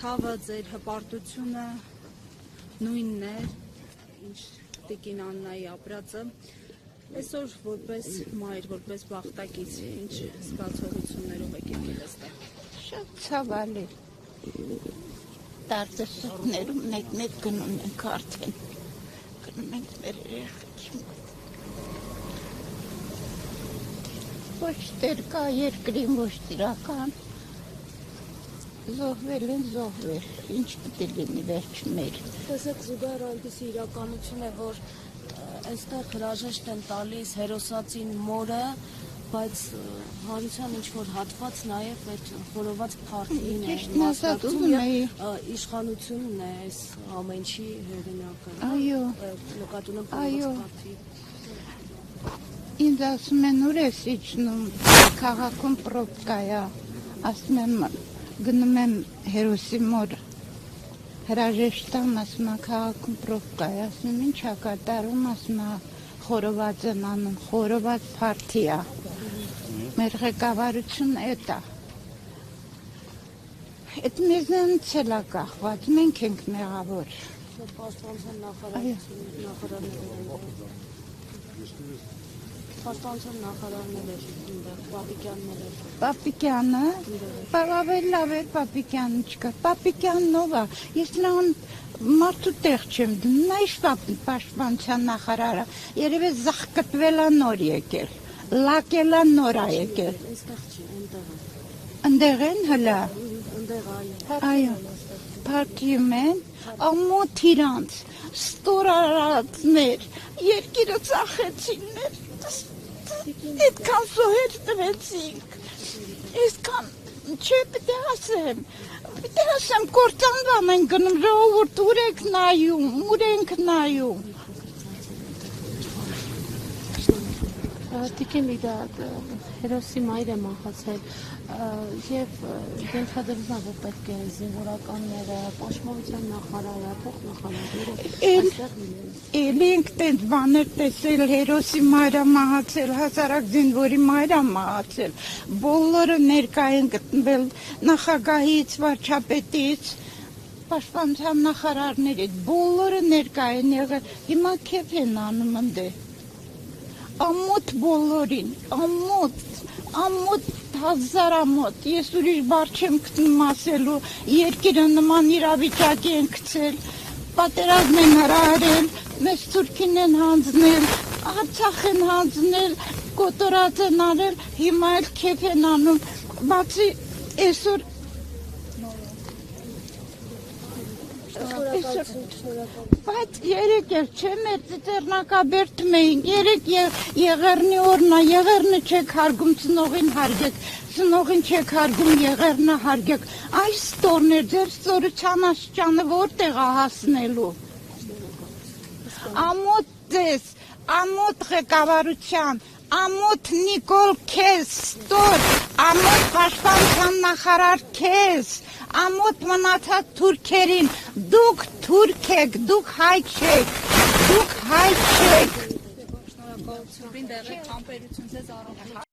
ցավը, ձեր հպարտությունը նույնն է, ինչ տիկին Աննայի ապրածը։ Այսօր որպես մայր, որպես բախտակից, ինչ զգացողություններով եք եկել այստեղ։ Շատ ցավալի։ Տարածություններում մեկ գնում ենք արդեն։ Գնում ենք մեր երեխեքի մոտ։ Ոչ տերկա երկրին, ոչ տիրական։ Զոհվել են, զոհվել, ինչ պետք է լինի վերջ մեր։ Տեսեք, զուգահեռ այնպիսի իրականություն է, որ այստեղ հրաժեշտ են տալիս հերոսածին մորը, բայց հանրության ինչ-որ հատված նաև այդ խորոված փարթին է մասնակցում և իշխանությունն է այս ամենի հեղինակը։ Այո, նկատունեմ փարթի։ Ինձ ասում են ուր ես իջնում, քաղաքում պրոբկա է, ասում եմ գնում եմ հերոսի մոր հրաժեշտամ, ասում եմ քաղաքում պրոբկա է, ասում եմ ինչ ա կատարում, ասում եմ խորոված են անում, խորոված փարթի է, մեր ղեկավարությունն էդ է, էդ մեզանից էլ է կախված, մենք ենք մեղավոր։ Պաշտպանության նախարարներ էր, Պապիկյանը, ավելի լավ էր Պապիկյանը չկար, Պապիկյանն ով է, ես նրան մարդու տեղ չեմ դնում, նա ինչ պաշտպանության նախարարը, երևի զախկտվել է նոր եկել, լակել է նոր է եկել։ Այստեղ չի, Ընդեղ են հլա։ այո, Փարթիում են, ամոթ իրանց, ստորարածներ, երկիրը ծախեցին մեր, այդքան սոհեր տվեցինք, այսքան, չէ պետք է ասեմ, կործանվամ են գնում, ժողովուրդ ուր եք նայում, Տիկին Լիդա, հերոսի մայր է մահացել և ենթադրվում է, որ պետք է զինվորականները, պաշտպանության նախարարը, փոխնախարարները այստեղ լինեն։ Էլի ենք տենց բաներ տեսել, հերոսի մայր է մահացել, հասարակ զինվորի մայր է մահացել, բոլորը ներկա են գտնվել նախագահից, վարչապետից, պաշտպանության նախարարներից, բոլորը ներկա են եղել, հիմա քեֆ են անում ընդե։ Ամոթ բոլորին, ամոթ հազարամոթ, ես ուրիշ բառ չեմ գտնում ասելու, երկիրը նման իրավիճակի են գցել, պատերազմ են հրահրել, մեզ Թուրքին են հանձնել, Արցախ են հանձնել, կոտորած են արել, հիմա էլ քեֆ են անում, բացի այսօր Բայց երեկ էլ չէ մեր ծիծեռնակաբերդում էին, երեկ եղեռնի օրնա, եղեռնը չեք հարգում, ծնողին հարգեք, ծնողին չեք հարգում, եղեռնը հարգեք, այս ստորներ ձեր ստորության աստիճանը որտեղ է հասնելու, ամոթ ձեզ, ամոթ ղեկավարության, ամոթ Նիկոլ քեզ ստոր, ամոթ պաշտպանության նախարար քեզ, ամոթ մնացած թուրքերին, դուք թուրք եք, դուք հայ չեք, Շնորհակալություն, դեռ համբերություն ձեզ առողջություն։